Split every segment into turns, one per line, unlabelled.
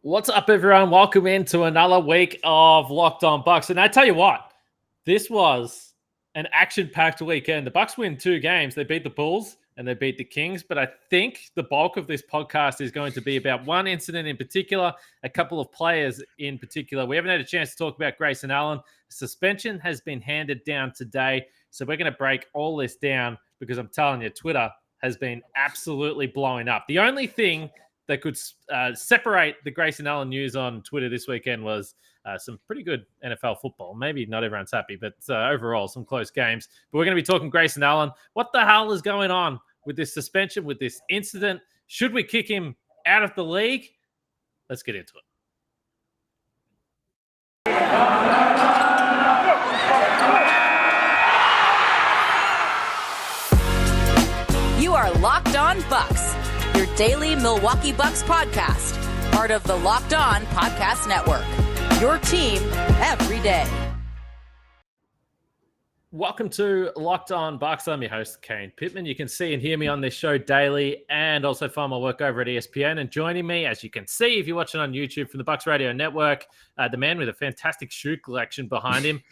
What's up, everyone? Welcome into another week of Locked On Bucks. And I tell you what, this was an action-packed weekend. The Bucks win 2 games. They beat the Bulls and they beat the Kings. But I think the bulk of this podcast is going to be about one incident in particular, a couple of players in particular. We haven't had a chance to talk about Grayson Allen. Suspension has been handed down today. So we're going to break all this down because I'm telling you, Twitter has been absolutely blowing up. The only thing that could separate the Grayson Allen news on Twitter this weekend was some pretty good NFL football. Maybe not everyone's happy, but overall, some close games. But we're going to be talking Grayson Allen. What the hell is going on with this suspension, with this incident? Should we kick him out of the league? Let's get into it.
You are Locked On Bucks, your daily Milwaukee Bucks podcast, part of the Locked On Podcast Network, your team every day.
Welcome to Locked On Bucks. I'm your host, Kane Pittman. You can see and hear me on this show daily and also find my work over at ESPN. And joining me, as you can see, if you're watching on YouTube from the Bucks Radio Network, the man with a fantastic shoe collection behind him.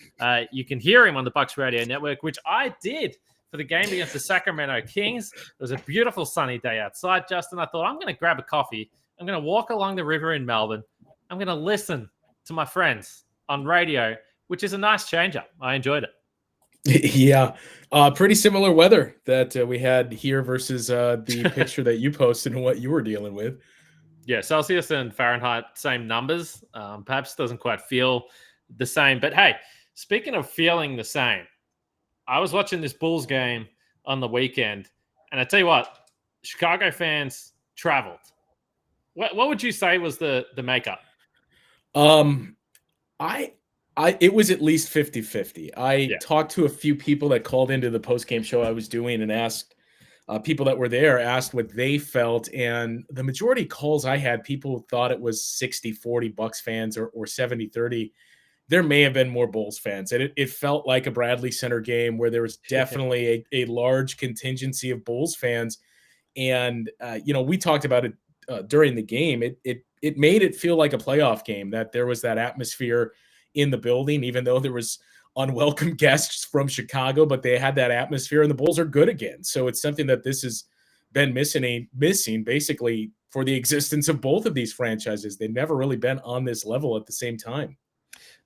You can hear him on the Bucks Radio Network, which I did for the game against the Sacramento Kings. It was a beautiful sunny day outside, Justin. I thought, I'm going to grab a coffee. I'm going to walk along the river in Melbourne. I'm going to listen to my friends on radio, which is a nice change up. I enjoyed it.
Yeah, pretty similar weather that we had here versus the picture that you posted and what you were dealing with.
Yeah, Celsius and Fahrenheit, same numbers. Perhaps doesn't quite feel the same. But hey, speaking of feeling the same, I was watching this Bulls game on the weekend, and I tell you what, Chicago fans traveled. What would you say was the makeup?
It was at least 50-50. I talked to a few people that called into the post-game show I was doing and asked people that were there, asked what they felt. And the majority calls I had, people thought it was 60-40 Bucks fans or 70-30. There may have been more Bulls fans. And it felt like a Bradley Center game where there was definitely a large contingency of Bulls fans. And, we talked about it during the game. It made it feel like a playoff game, that there was that atmosphere in the building, even though there was unwelcome guests from Chicago, but they had that atmosphere, and the Bulls are good again. So it's something that this has been missing basically for the existence of both of these franchises. They've never really been on this level at the same time.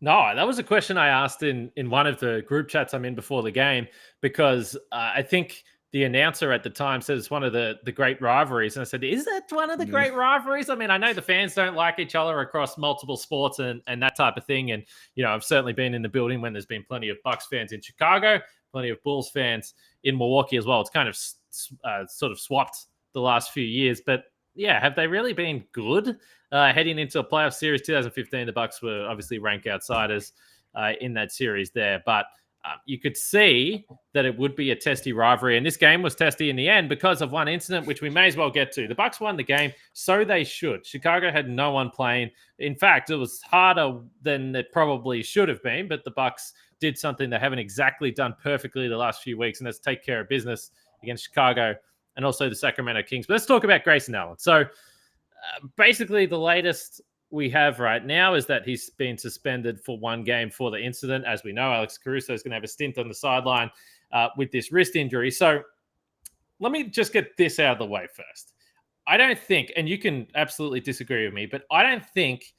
No, that was a question I asked in one of the group chats I'm in before the game, because I think the announcer at the time said it's one of the great rivalries. And I said, is that one of the great rivalries? I mean, I know the fans don't like each other across multiple sports and that type of thing. And, I've certainly been in the building when there's been plenty of Bucks fans in Chicago, plenty of Bulls fans in Milwaukee as well. It's kind of sort of swapped the last few years. But, yeah, have they really been good? Heading into a playoff series, 2015, the Bucks were obviously ranked outsiders in that series there. But you could see that it would be a testy rivalry, and this game was testy in the end because of one incident, which we may as well get to. The Bucks won the game, so they should. Chicago had no one playing. In fact, it was harder than it probably should have been, but the Bucks did something they haven't exactly done perfectly the last few weeks, and that's take care of business against Chicago and also the Sacramento Kings. But let's talk about Grayson Allen. So basically the latest we have right now is that he's been suspended for 1 game for the incident. As we know, Alex Caruso is going to have a stint on the sideline with this wrist injury. So let me just get this out of the way first. I don't think, and you can absolutely disagree with me, but I don't think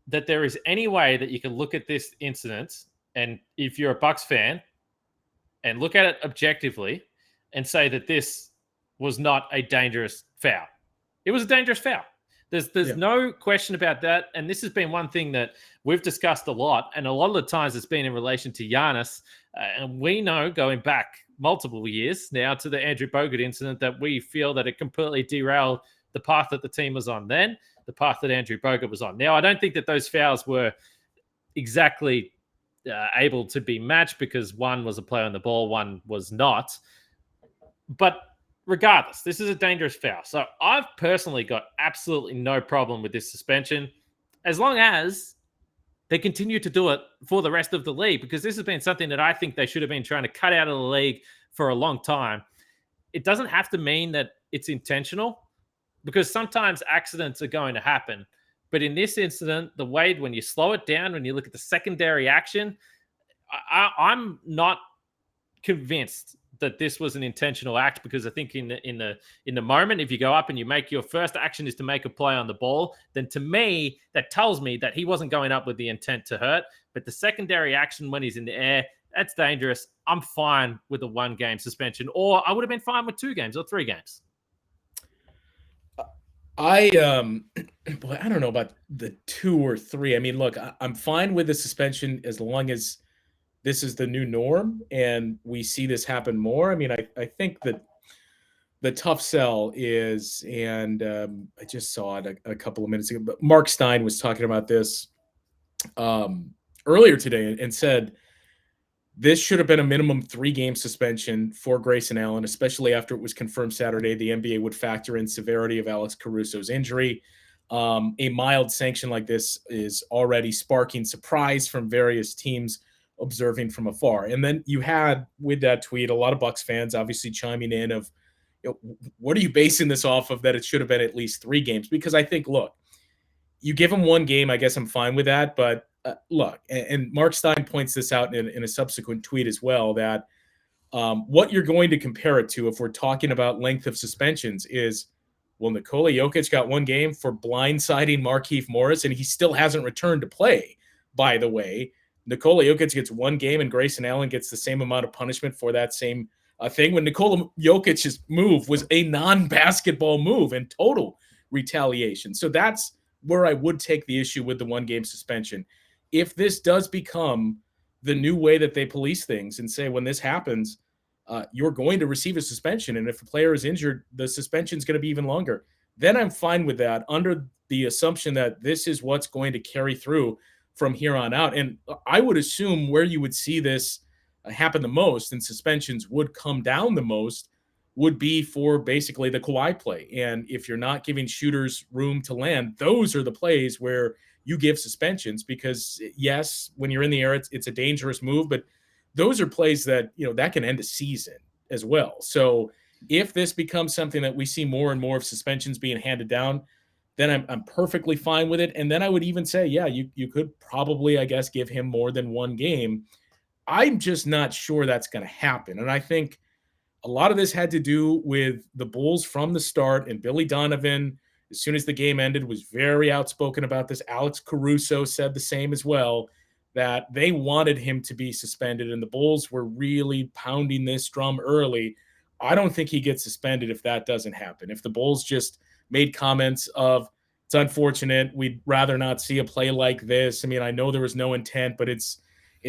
that there is any way that you can look at this incident, and if you're a Bucks fan, and look at it objectively and say that this was not a dangerous foul. It was a dangerous foul. There's no question about that. And this has been one thing that we've discussed a lot. And a lot of the times it's been in relation to Giannis. And we know, going back multiple years now to the Andrew Bogut incident, that we feel that it completely derailed the path that the team was on then, the path that Andrew Bogut was on. Now, I don't think that those fouls were exactly able to be matched because one was a play on the ball, one was not. But regardless, this is a dangerous foul. So I've personally got absolutely no problem with this suspension as long as they continue to do it for the rest of the league, because this has been something that I think they should have been trying to cut out of the league for a long time. It doesn't have to mean that it's intentional, because sometimes accidents are going to happen. But in this incident, the way when you slow it down, when you look at the secondary action, I'm not convinced that this was an intentional act, because I think in the moment, if you go up and you make your first action is to make a play on the ball, then to me that tells me that he wasn't going up with the intent to hurt. But the secondary action when he's in the air, that's dangerous. I'm fine with a 1-game suspension, or I would have been fine with 2 games or 3 games.
I boy, I don't know about the 2 or 3. I mean, look, I'm fine with the suspension as long as this is the new norm and we see this happen more. I mean, I think that the tough sell is, and I just saw it a couple of minutes ago, but Mark Stein was talking about this earlier today and said this should have been a minimum 3-game suspension for Grayson Allen, especially after it was confirmed Saturday the NBA would factor in severity of Alex Caruso's injury. A mild sanction like this is already sparking surprise from various teams observing from afar. And then you had, with that tweet, a lot of Bucks fans obviously chiming in of, what are you basing this off of, that it should have been at least 3 games? Because I think, look, you give him 1 game, I guess I'm fine with that. But look, and Mark Stein points this out in a subsequent tweet as well, that what you're going to compare it to if we're talking about length of suspensions is, well, Nikola Jokic got 1 game for blindsiding Markieff Morris, and he still hasn't returned to play, by the way. Nikola Jokic gets 1 game, and Grayson Allen gets the same amount of punishment for that same thing, when Nikola Jokic's move was a non-basketball move and total retaliation. So that's where I would take the issue with the 1-game suspension. If this does become the new way that they police things and say, when this happens, you're going to receive a suspension, and if a player is injured, the suspension is going to be even longer, then I'm fine with that, under the assumption that this is what's going to carry through from here on out. And I would assume where you would see this happen the most and suspensions would come down the most would be for basically the Kawhi play. And if you're not giving shooters room to land, those are the plays where you give suspensions, because yes, when you're in the air, it's a dangerous move, but those are plays that, that can end a season as well. So if this becomes something that we see more and more of suspensions being handed down, then I'm perfectly fine with it. And then I would even say, yeah, you could probably, I guess, give him more than 1 game. I'm just not sure that's going to happen. And I think a lot of this had to do with the Bulls from the start, and Billy Donovan, as soon as the game ended, was very outspoken about this. Alex Caruso said the same as well, that they wanted him to be suspended, and the Bulls were really pounding this drum early. I don't think he gets suspended if that doesn't happen. If the Bulls just made comments of, it's unfortunate, we'd rather not see a play like this. I mean, I know there was no intent, but it's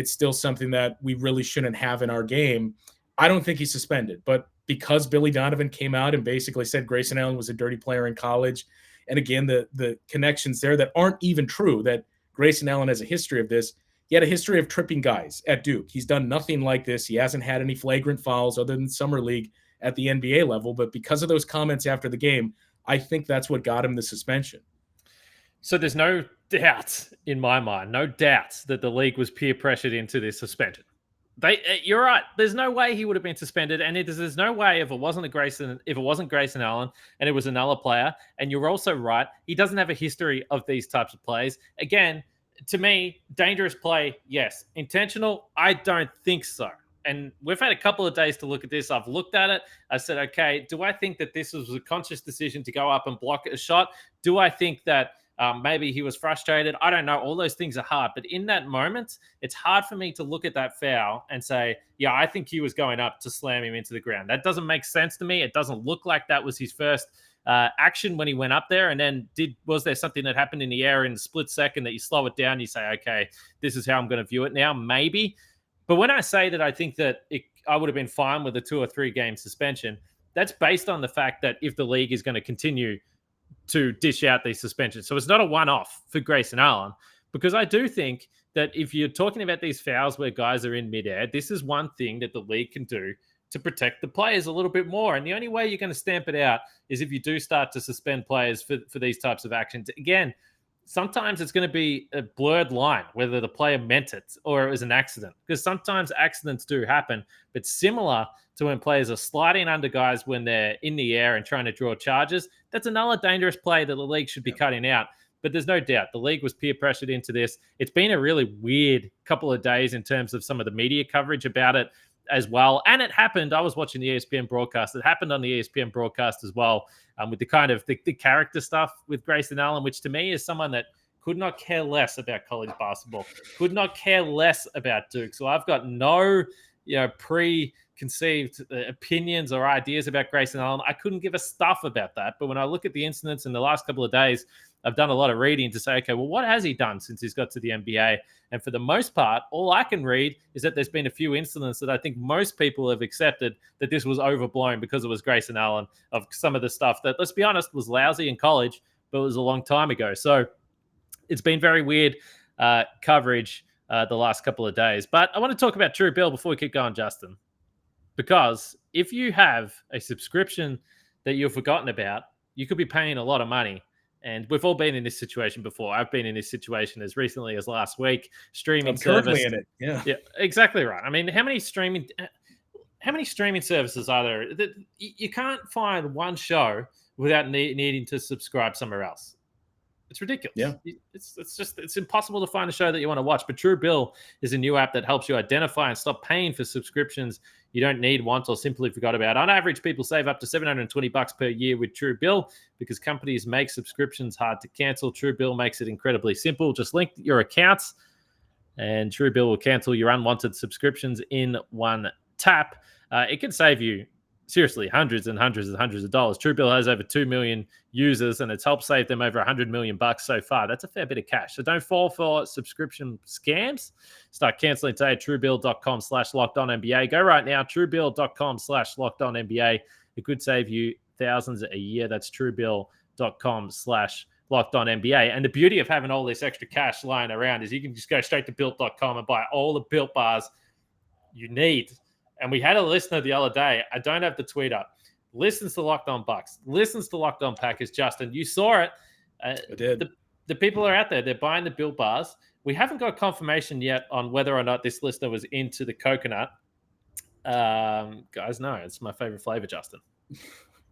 still something that we really shouldn't have in our game, I don't think he's suspended. But because Billy Donovan came out and basically said Grayson Allen was a dirty player in college, and again, the connections there that aren't even true, that Grayson Allen has a history of this. He had a history of tripping guys at Duke. He's done nothing like this. He hasn't had any flagrant fouls other than Summer League at the NBA level. But because of those comments after the game, I think that's what got him the suspension.
So there's no doubt in my mind, no doubt that the league was peer pressured into this suspension. You're right. There's no way he would have been suspended, and there's no way if it wasn't Grayson Allen and it was another player. And you're also right. He doesn't have a history of these types of plays. Again, to me, dangerous play, yes. Intentional, I don't think so. And we've had a couple of days to look at this. I've looked at it. I said, okay, do I think that this was a conscious decision to go up and block a shot? Do I think that maybe he was frustrated? I don't know. All those things are hard. But in that moment, it's hard for me to look at that foul and say, yeah, I think he was going up to slam him into the ground. That doesn't make sense to me. It doesn't look like that was his first action when he went up there. And then was there something that happened in the air in a split second that you slow it down? You say, okay, this is how I'm going to view it now. Maybe. But when I say that I think that I would have been fine with a 2 or 3 game suspension, that's based on the fact that if the league is going to continue to dish out these suspensions. So it's not a one-off for Grayson Allen, because I do think that if you're talking about these fouls where guys are in midair, this is one thing that the league can do to protect the players a little bit more. And the only way you're going to stamp it out is if you do start to suspend players for these types of actions. Again, sometimes it's going to be a blurred line, whether the player meant it or it was an accident, because sometimes accidents do happen. But similar to when players are sliding under guys when they're in the air and trying to draw charges, that's another dangerous play that the league should be cutting out. But there's no doubt the league was peer pressured into this. It's been a really weird couple of days in terms of some of the media coverage about it as well. And it happened. I was watching the ESPN broadcast. It happened on the ESPN broadcast as well, with the kind of the character stuff with Grayson Allen, which to me is someone that could not care less about college basketball, could not care less about Duke. So I've got no, preconceived opinions or ideas about Grayson Allen. I couldn't give a stuff about that. But when I look at the incidents in the last couple of days, I've done a lot of reading to say, okay, well, what has he done since he's got to the NBA? And for the most part, all I can read is that there's been a few incidents that I think most people have accepted that this was overblown because it was Grayson Allen, of some of the stuff that, let's be honest, was lousy in college, but it was a long time ago. So it's been very weird coverage the last couple of days. But I want to talk about True Bill before we keep going, Justin, because if you have a subscription that you've forgotten about, you could be paying a lot of money. And we've all been in this situation before. I've been in this situation as recently as last week. Streaming service.
In it.
Yeah, exactly right. I mean, how many streaming services are there? That you can't find one show without needing to subscribe somewhere else. It's ridiculous.
Yeah.
It's impossible to find a show that you want to watch. But True Bill is a new app that helps you identify and stop paying for subscriptions you don't need, want, or simply forgot about. On average, people save up to $720 per year with True Bill because companies make subscriptions hard to cancel. True Bill makes it incredibly simple. Just link your accounts and True Bill will cancel your unwanted subscriptions in one tap. It can save you, seriously, hundreds and hundreds and hundreds of dollars. True Bill has over 2 million users, and it's helped save them over $100 million so far. That's a fair bit of cash. So don't fall for subscription scams. Start canceling today at truebill.com/lockedonnba. Go right now, truebill.com/lockedonnba. It could save you thousands a year. That's truebill.com/lockedonnba. And the beauty of having all this extra cash lying around is you can just go straight to built.com and buy all the Built bars you need. And we had a listener the other day. I don't have the tweet up. Listens to Locked On Bucks. Listens to Locked On Packers. Justin, you saw it.
I did.
The people are out there. They're buying the Built bars. We haven't got confirmation yet on whether or not this listener was into the coconut. Guys, no, it's my favorite flavor, Justin.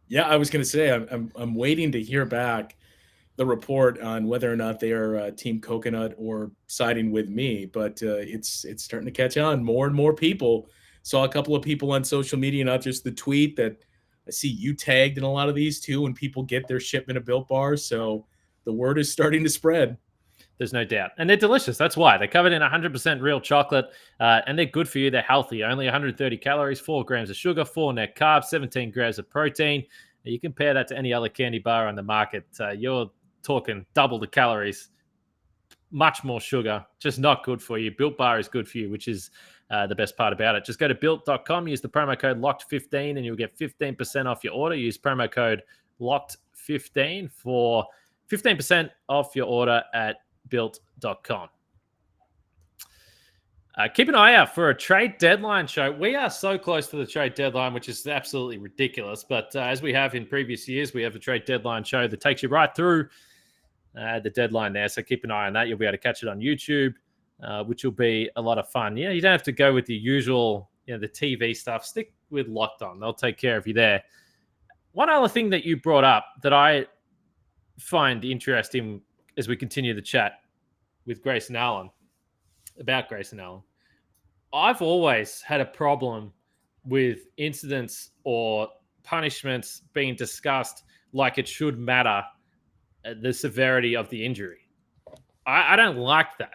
Yeah, I was going to say I'm waiting to hear back the report on whether or not they are Team Coconut or siding with me. But it's starting to catch on. More and more people. Saw a couple of people on social media, not just the tweet, that I see you tagged in a lot of these too, when people get their shipment of Built bars. So the word is starting to spread.
There's no doubt. And they're delicious. That's why. They're covered in 100% real chocolate, and they're good for you. They're healthy. Only 130 calories, 4 grams of sugar, 4 net carbs, 17 grams of protein. You compare that to any other candy bar on the market, you're talking double the calories, much more sugar, just not good for you. Built bar is good for you, which is the best part about it. Just go to built.com, use the promo code LOCKED15, and you'll get 15% off your order. Use promo code LOCKED15 for 15% off your order at built.com. Keep an eye out for a trade deadline show. We are so close to the trade deadline, which is absolutely ridiculous. But as we have in previous years, we have a trade deadline show that takes you right through the deadline there. So keep an eye on that. You'll be able to catch it on YouTube, which will be a lot of fun. You don't have to go with the usual, the TV stuff. Stick with Locked On. They'll take care of you there. One other thing that you brought up that I find interesting as we continue the chat with Grayson Allen, about Grayson Allen. I've always had a problem with incidents or punishments being discussed like it should matter the severity of the injury. I don't like that.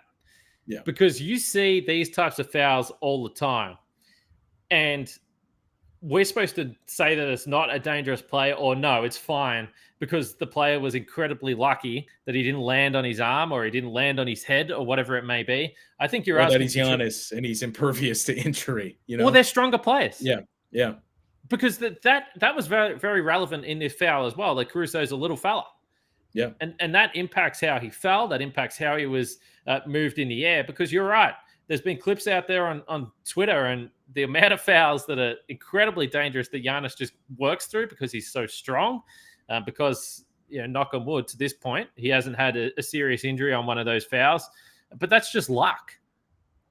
Yeah.
Because you see these types of fouls all the time. And we're supposed to say that it's not a dangerous play, or no, it's fine because the player was incredibly lucky that he didn't land on his arm or he didn't land on his head or whatever it may be. I think you're asking
that he's Giannis and he's impervious to injury.
Well, they're stronger players.
Yeah.
Because that was very, very relevant in this foul as well. Like Caruso's a little fella.
Yeah.
And that impacts how he fell. That impacts how he was moved in the air, because you're right. There's been clips out there on Twitter, and the amount of fouls that are incredibly dangerous that Giannis just works through because he's so strong. Because, knock on wood, to this point, he hasn't had a serious injury on one of those fouls. But that's just luck.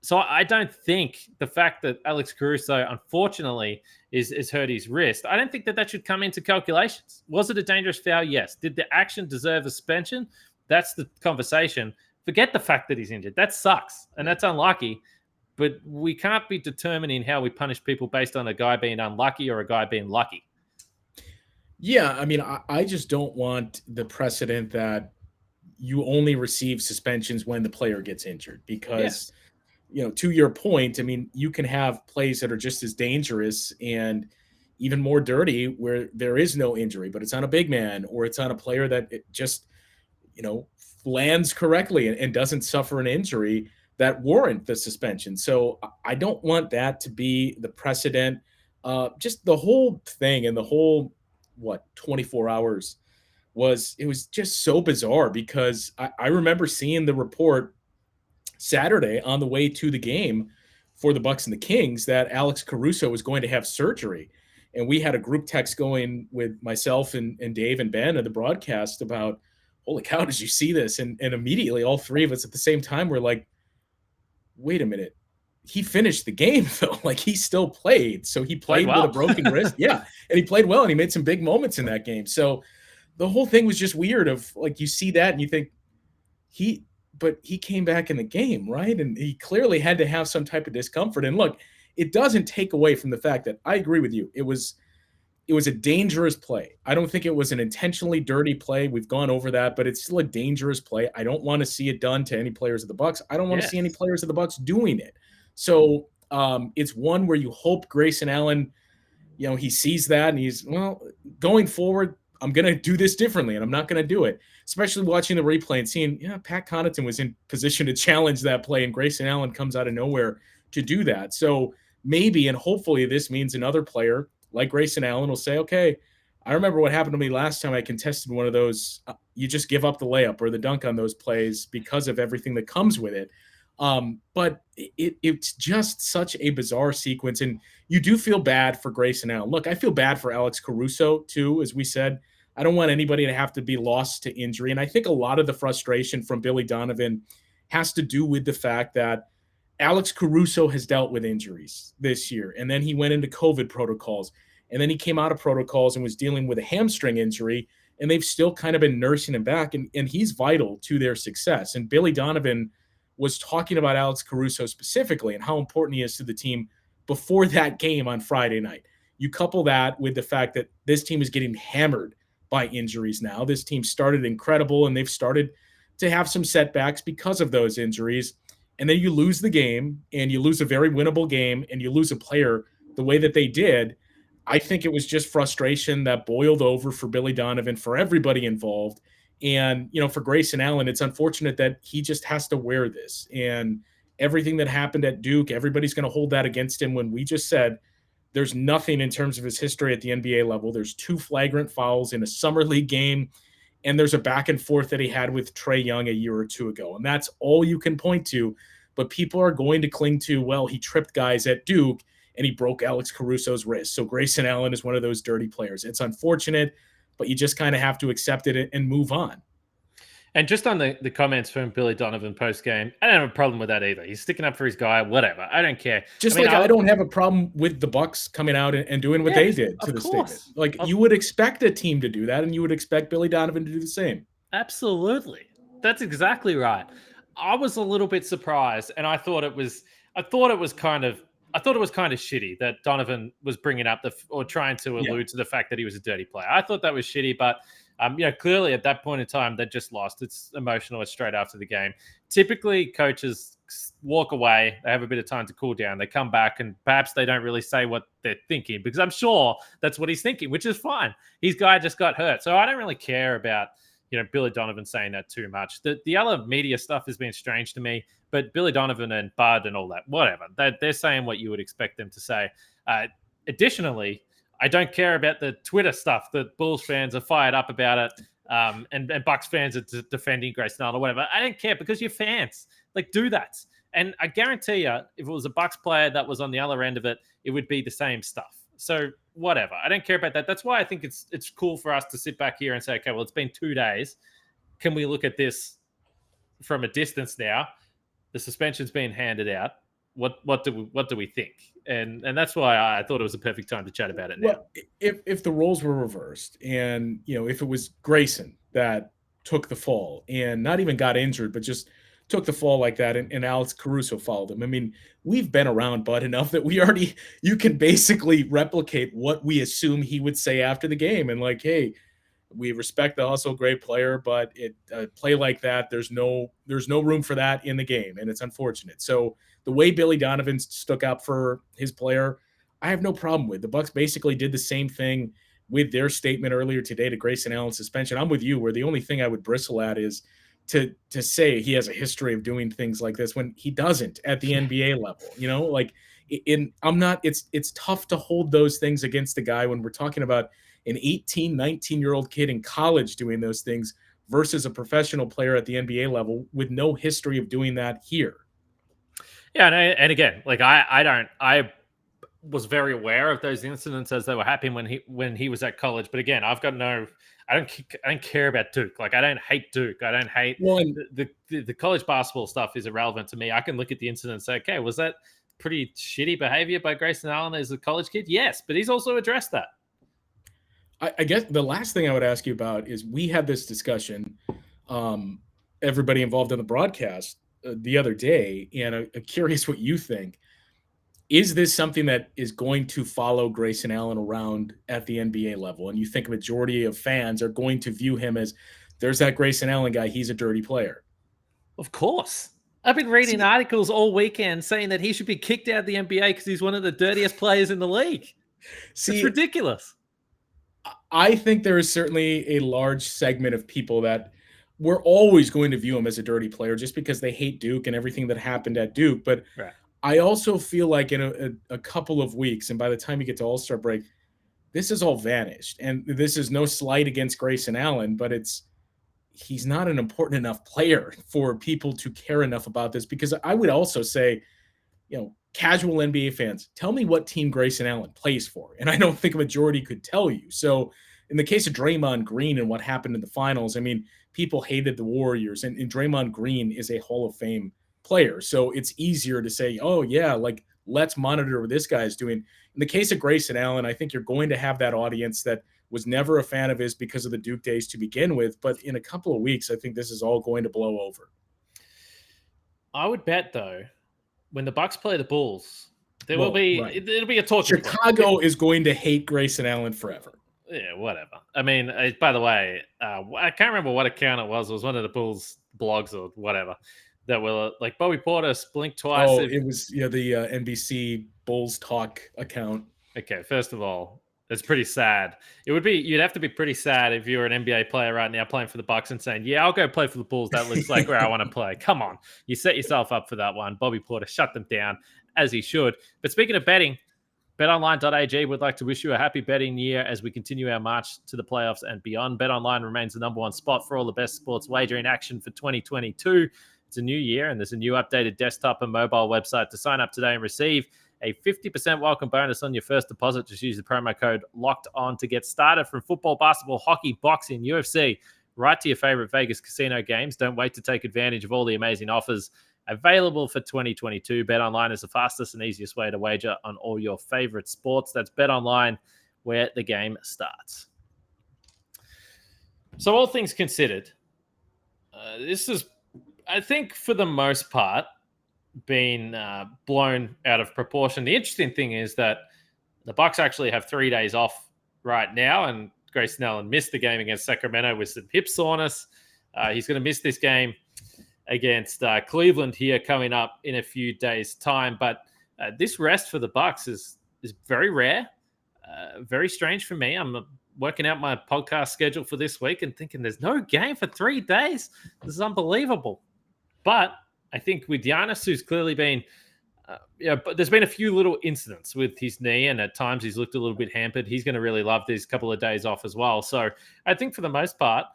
So I don't think the fact that Alex Caruso, unfortunately, is hurt his wrist, I don't think that should come into calculations. Was it a dangerous foul? Yes. Did the action deserve a suspension? that's the conversation. Forget the fact that he's injured. That sucks, and that's unlucky. But we can't be determining how we punish people based on a guy being unlucky or a guy being lucky.
Yeah, I mean, I just don't want the precedent that you only receive suspensions when the player gets injured because, to your point, I mean, you can have plays that are just as dangerous and even more dirty where there is no injury, but it's on a big man or it's on a player that it just, lands correctly and doesn't suffer an injury that warrant the suspension. So I don't want that to be the precedent. Just the whole thing and the whole 24 hours was just so bizarre because I remember seeing the report Saturday on the way to the game for the Bucks and the Kings that Alex Caruso was going to have surgery. And we had a group text going with myself and Dave and Ben of the broadcast about, holy cow, did you see this? And immediately all three of us at the same time were like, wait a minute. He finished the game though. Like he still played. So he played well with a broken wrist. Yeah. And he played well and he made some big moments in that game. So the whole thing was just weird of like, you see that and you think he came back in the game, right? And he clearly had to have some type of discomfort. And look, it doesn't take away from the fact that I agree with you. It was a dangerous play. I don't think it was an intentionally dirty play. We've gone over that, but it's still a dangerous play. I don't want to see it done to any players of the Bucks. I don't want to see any players of the Bucks doing it. So it's one where you hope Grayson Allen, he sees that and he's, going forward, I'm going to do this differently and I'm not going to do it. Especially watching the replay and seeing, Pat Connaughton was in position to challenge that play and Grayson Allen comes out of nowhere to do that. So maybe and hopefully this means another player like Grayson Allen will say, okay, I remember what happened to me last time I contested one of those. You just give up the layup or the dunk on those plays because of everything that comes with it. But it's just such a bizarre sequence. And you do feel bad for Grayson Allen. Look, I feel bad for Alex Caruso too, as we said. I don't want anybody to have to be lost to injury. And I think a lot of the frustration from Billy Donovan has to do with the fact that Alex Caruso has dealt with injuries this year. And then he went into COVID protocols. And then he came out of protocols and was dealing with a hamstring injury. And they've still kind of been nursing him back. And he's vital to their success. And Billy Donovan was talking about Alex Caruso specifically and how important he is to the team before that game on Friday night. You couple that with the fact that this team is getting hammered by injuries now. This team started incredible, and they've started to have some setbacks because of those injuries. And then you lose the game, and you lose a very winnable game, and you lose a player the way that they did. I think it was just frustration that boiled over for Billy Donovan, for everybody involved. And, for Grayson Allen, it's unfortunate that he just has to wear this. And everything that happened at Duke, everybody's going to hold that against him when we just said there's nothing in terms of his history at the NBA level. There's 2 flagrant fouls in a summer league game, and there's a back and forth that he had with Trae Young a year or two ago. And that's all you can point to. But people are going to cling to, well, he tripped guys at Duke and he broke Alex Caruso's wrist. So Grayson Allen is one of those dirty players. It's unfortunate, but you just kind of have to accept it and move on.
And just on the comments from Billy Donovan post-game, I don't have a problem with that either. He's sticking up for his guy, whatever. I don't care.
I don't have a problem with the Bucks coming out and doing what they did to the statement. Like, you would expect a team to do that, and you would expect Billy Donovan to do the same.
Absolutely. That's exactly right. I was a little bit surprised, and I thought it was kind of shitty that Donovan was bringing up or trying to allude to the fact that he was a dirty player. I thought that was shitty, but clearly at that point in time, they just lost. It's emotional. It's straight after the game. Typically, coaches walk away. They have a bit of time to cool down. They come back, and perhaps they don't really say what they're thinking, because I'm sure that's what he's thinking, which is fine. His guy just got hurt. So I don't really care about Billy Donovan saying that too much. The other media stuff has been strange to me, but Billy Donovan and Bud and all that, whatever, they're saying what you would expect them to say. Additionally, I don't care about the Twitter stuff that Bulls fans are fired up about it, and Bucks fans are defending Grayson Allen or whatever. I don't care, because you're fans. Like, do that. And I guarantee you, if it was a Bucks player that was on the other end of it, it would be the same stuff. So whatever. I don't care about that. That's why I think it's cool for us to sit back here and say, okay, well, it's been 2 days. Can we look at this from a distance now? The suspension's been handed out. What do we think? And that's why I thought it was a perfect time to chat about it now.
Well, if the roles were reversed, and if it was Grayson that took the fall and not even got injured, but just took the fall like that. And Alex Caruso followed him. I mean, we've been around Bud enough that you can basically replicate what we assume he would say after the game. And like, hey, we respect the hustle, great player, but it play like that, there's no room for that in the game, and it's unfortunate. So the way Billy Donovan stuck up for his player, I have no problem with. The Bucks basically did the same thing with their statement earlier today to Grayson Allen suspension. I'm with you, where the only thing I would bristle at is to say he has a history of doing things like this when he doesn't at the NBA level. Like it's tough to hold those things against a guy when we're talking about an 18, 19-year-old kid in college doing those things versus a professional player at the NBA level with no history of doing that here.
Yeah, and again, like I was very aware of those incidents as they were happening when he was at college. But again, I don't care about Duke. Like, I don't hate Duke. I don't hate the college basketball stuff is irrelevant to me. I can look at the incident and say, okay, was that pretty shitty behavior by Grayson Allen as a college kid? Yes, but he's also addressed that.
I guess the last thing I would ask you about is we had this discussion, everybody involved in the broadcast the other day, and I'm curious what you think. Is this something that is going to follow Grayson Allen around at the NBA level? And you think a majority of fans are going to view him as, there's that Grayson Allen guy, he's a dirty player?
Of course. I've been reading articles all weekend saying that he should be kicked out of the NBA because he's one of the dirtiest players in the league. It's ridiculous.
I think there is certainly a large segment of people that we're always going to view him as a dirty player just because they hate Duke and everything that happened at Duke. But
right.
I also feel like in a couple of weeks, and by the time you get to All-Star break, this is all vanished. And this is no slight against Grayson Allen, but he's not an important enough player for people to care enough about this. Because I would also say, casual NBA fans, tell me what team Grayson Allen plays for. And I don't think a majority could tell you. So in the case of Draymond Green and what happened in the finals, I mean, people hated the Warriors, and Draymond Green is a Hall of Fame player. So it's easier to say, oh yeah, like, let's monitor what this guy is doing. In the case of Grayson Allen, I think you're going to have that audience that was never a fan of his because of the Duke days to begin with. But in a couple of weeks, I think this is all going to blow over.
I would bet, though, when the Bucks play the Bulls, it'll be a talking point.
Chicago is going to hate Grayson Allen forever.
Yeah, whatever. I mean, by the way, I can't remember what account it was. It was one of the Bulls blogs or whatever that were like, Bobby Porter blinked twice.
Oh, it was the NBC Bulls Talk account.
Okay, first of all, it's pretty sad. You'd have to be pretty sad if you were an NBA player right now playing for the Bucks and saying, yeah, I'll go play for the Bulls. That looks like where I want to play. Come on. You set yourself up for that one. Bobby Porter shut them down, as he should. But speaking of betting, BetOnline.ag would like to wish you a happy betting year as we continue our march to the playoffs and beyond. BetOnline remains the number one spot for all the best sports wagering action for 2022. It's a new year, and there's a new updated desktop and mobile website to sign up today and receive a 50% welcome bonus on your first deposit. Just use the promo code LOCKEDON to get started. From football, basketball, hockey, boxing, UFC, right to your favorite Vegas casino games. Don't wait to take advantage of all the amazing offers available for 2022. BetOnline is the fastest and easiest way to wager on all your favorite sports. That's BetOnline, where the game starts. So all things considered, this is, I think, for the most part, been blown out of proportion. The interesting thing is that the Bucks actually have 3 days off right now, and Grayson Allen missed the game against Sacramento with some hip soreness. He's going to miss this game against Cleveland here coming up in a few days' time. But this rest for the Bucks is very rare, very strange for me. I'm working out my podcast schedule for this week and thinking there's no game for 3 days. This is unbelievable. But I think with Giannis, who's clearly been, but there's been a few little incidents with his knee, and at times he's looked a little bit hampered. He's going to really love these couple of days off as well. So I think for the most part,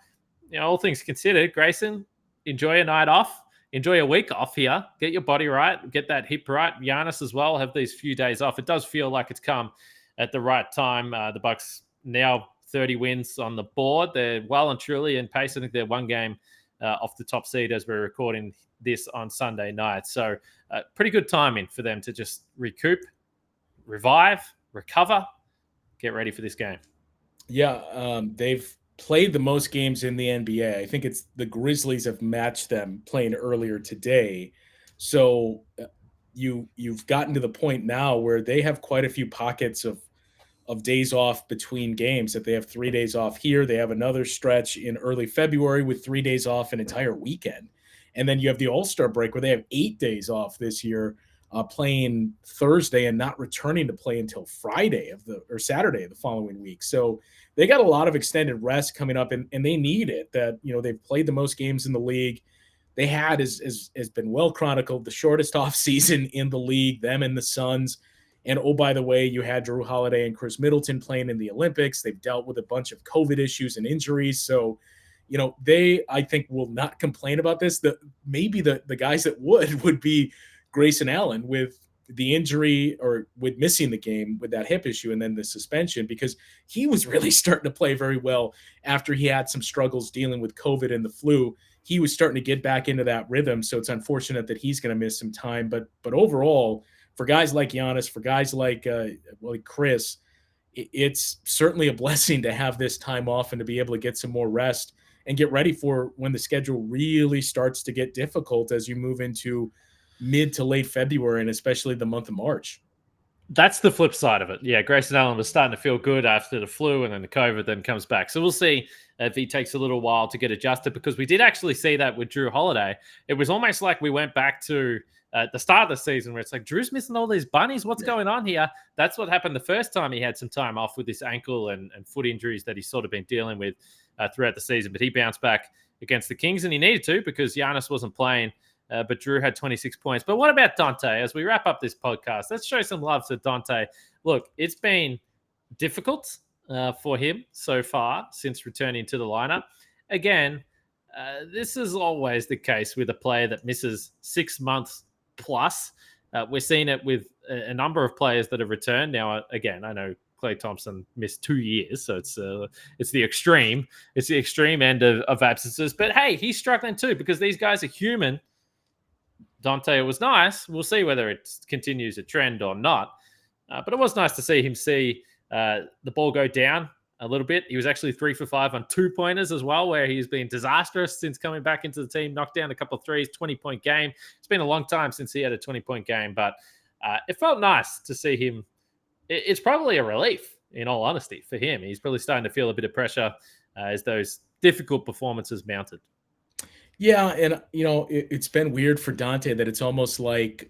all things considered, Grayson, enjoy a night off, enjoy a week off here, get your body right, get that hip right. Giannis as well, have these few days off. It does feel like it's come at the right time. The Bucks now 30 wins on the board. They're well and truly in pace. I think they're one game off the top seed as we're recording this on Sunday night. So pretty good timing for them to just recoup, revive, recover, get ready for this game.
Yeah, they've played the most games in the NBA. I think it's the Grizzlies have matched them playing earlier today. So you've gotten to the point now where they have quite a few pockets of days off between games. That they have 3 days off here. They have another stretch in early February with 3 days off an entire weekend. And then you have the All-Star break where they have 8 days off this year, playing Thursday and not returning to play until Friday or Saturday of the following week. So they got a lot of extended rest coming up, and they need it. That, they've played the most games in the league. They had, has been well chronicled, the shortest off season in the league, them and the Suns. And oh, by the way, you had Drew Holiday and Chris Middleton playing in the Olympics. They've dealt with a bunch of COVID issues and injuries. So, they, I think, will not complain about this. Maybe the guys that would be Grayson Allen with the injury or with missing the game with that hip issue and then the suspension, because he was really starting to play very well after he had some struggles dealing with COVID and the flu. He was starting to get back into that rhythm. So it's unfortunate that he's going to miss some time. But overall, for guys like Giannis, for guys like Chris, it's certainly a blessing to have this time off and to be able to get some more rest and get ready for when the schedule really starts to get difficult as you move into mid to late February and especially the month of March.
That's the flip side of it. Yeah, Grayson Allen was starting to feel good after the flu, and then the COVID then comes back. So we'll see if he takes a little while to get adjusted, because we did actually see that with Drew Holiday. It was almost like we went back to the start of the season where it's like, Drew's missing all these bunnies. What's going on here? That's what happened the first time he had some time off with this ankle and foot injuries that he's sort of been dealing with throughout the season. But he bounced back against the Kings, and he needed to because Giannis wasn't playing. But Drew had 26 points. But what about Dante? As we wrap up this podcast, let's show some love to Dante. Look, it's been difficult for him so far since returning to the lineup. Again, this is always the case with a player that misses 6 months plus. We're seeing it with a number of players that have returned. Now, again, I know Klay Thompson missed 2 years, so it's the extreme. It's the extreme end of absences. But hey, he's struggling too because these guys are human. Dante, it was nice. We'll see whether it continues a trend or not. But it was nice to see him see the ball go down a little bit. He was actually 3 for 5 on 2-pointers as well, where he's been disastrous since coming back into the team. Knocked down a couple of threes, 20-point game. It's been a long time since he had a 20-point game, but it felt nice to see him. It's probably a relief, in all honesty, for him. He's probably starting to feel a bit of pressure as those difficult performances mounted.
Yeah, and it's been weird for Dante that it's almost like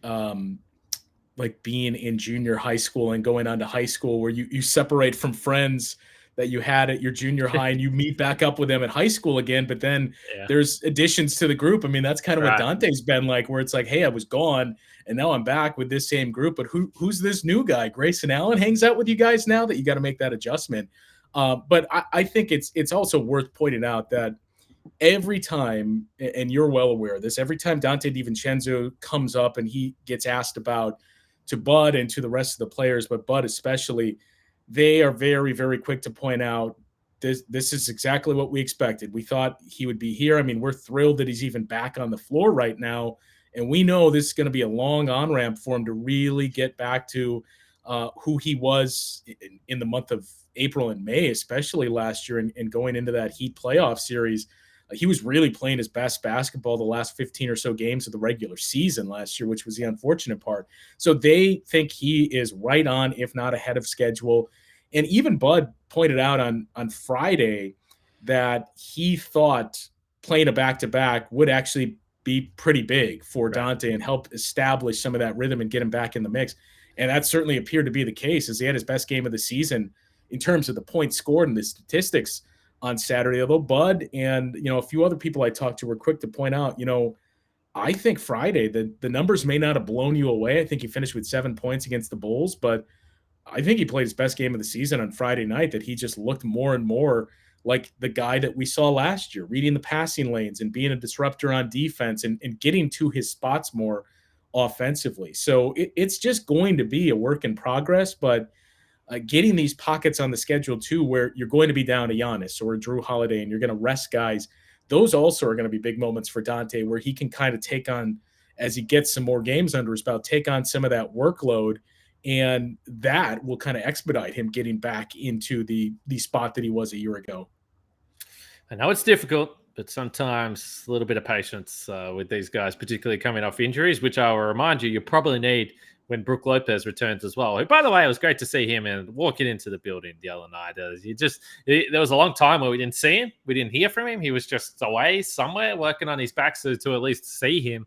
being in junior high school and going on to high school, where you separate from friends that you had at your junior high and you meet back up with them at high school again. But then there's additions to the group. I mean, that's kind of what Dante's been like, where it's like, hey, I was gone and now I'm back with this same group. But who's this new guy? Grayson Allen hangs out with you guys now, that you got to make that adjustment. But I think it's also worth pointing out that every time, and you're well aware of this, every time Dante DiVincenzo comes up and he gets asked about to Bud and to the rest of the players, but Bud especially, they are very, very quick to point out this is exactly what we expected. We thought he would be here. I mean, we're thrilled that he's even back on the floor right now. And we know this is going to be a long on-ramp for him to really get back to who he was in the month of April and May, especially last year, and going into that Heat playoff series. He was really playing his best basketball the last 15 or so games of the regular season last year, which was the unfortunate part. So they think he is right on, if not ahead of schedule. And even Bud pointed out on Friday that he thought playing a back-to-back would actually be pretty big for Dante and help establish some of that rhythm and get him back in the mix. And that certainly appeared to be the case, as he had his best game of the season in terms of the points scored and the statistics on Saturday. Although Bud and a few other people I talked to were quick to point out, I think Friday the numbers may not have blown you away. I think he finished with 7 points against the Bulls, but I think he played his best game of the season on Friday night, that he just looked more and more like the guy that we saw last year, reading the passing lanes and being a disruptor on defense and getting to his spots more offensively. So it's just going to be a work in progress, but getting these pockets on the schedule too, where you're going to be down to Giannis or Drew Holiday and you're going to rest guys, those also are going to be big moments for Dante, where he can kind of take on, as he gets some more games under his belt, take on some of that workload, and that will kind of expedite him getting back into the spot that he was a year ago.
I know it's difficult, but sometimes a little bit of patience with these guys, particularly coming off injuries, which I will remind you probably need when Brook Lopez returns as well. Who, by the way, it was great to see him and walking into the building the other night. There was a long time where we didn't see him. We didn't hear from him. He was just away somewhere working on his back. So to at least see him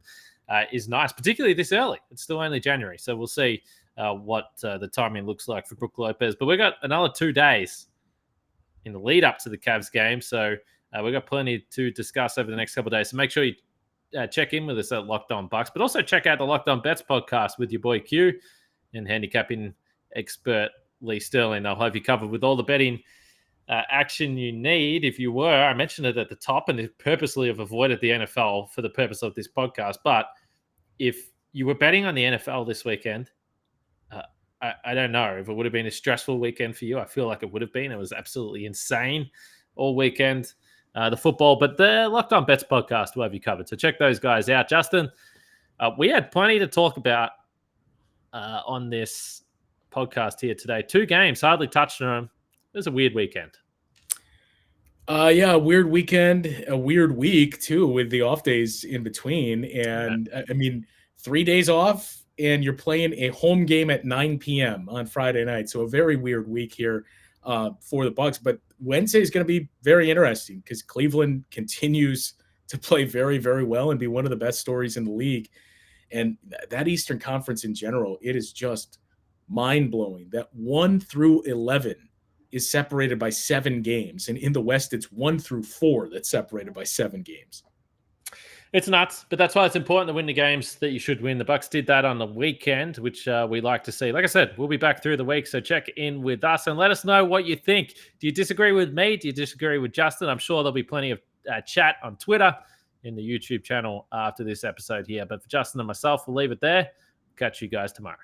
is nice, particularly this early. It's still only January. So we'll see what the timing looks like for Brook Lopez. But we've got another 2 days in the lead up to the Cavs game. So we've got plenty to discuss over the next couple of days. So make sure you check in with us at Locked On Bucks, but also check out the Locked On Bets podcast with your boy Q and handicapping expert Lee Sterling. They'll have you covered with all the betting action you need. If you were, I mentioned it at the top and purposely have avoided the NFL for the purpose of this podcast. But if you were betting on the NFL this weekend, I don't know if it would have been a stressful weekend for you. I feel like it would have been. It was absolutely insane all weekend, the football. But the Locked On Bets podcast will have you covered. So check those guys out. Justin, we had plenty to talk about on this podcast here today. 2 games, hardly touched on them. It was a weird weekend.
Yeah, a weird weekend, a weird week too, with the off days in between. And I mean, 3 days off, and you're playing a home game at 9 p.m. on Friday night. So a very weird week here for the Bucks. But Wednesday is going to be very interesting because Cleveland continues to play very, very well and be one of the best stories in the league. And that Eastern Conference in general, it is just mind-blowing that 1 through 11 is separated by 7 games. And in the West, it's 1 through 4 that's separated by 7 games.
It's nuts, but that's why it's important to win the games that you should win. The Bucks did that on the weekend, which we like to see. Like I said, we'll be back through the week, so check in with us and let us know what you think. Do you disagree with me? Do you disagree with Justin? I'm sure there'll be plenty of chat on Twitter, in the YouTube channel after this episode here. But for Justin and myself, we'll leave it there. Catch you guys tomorrow.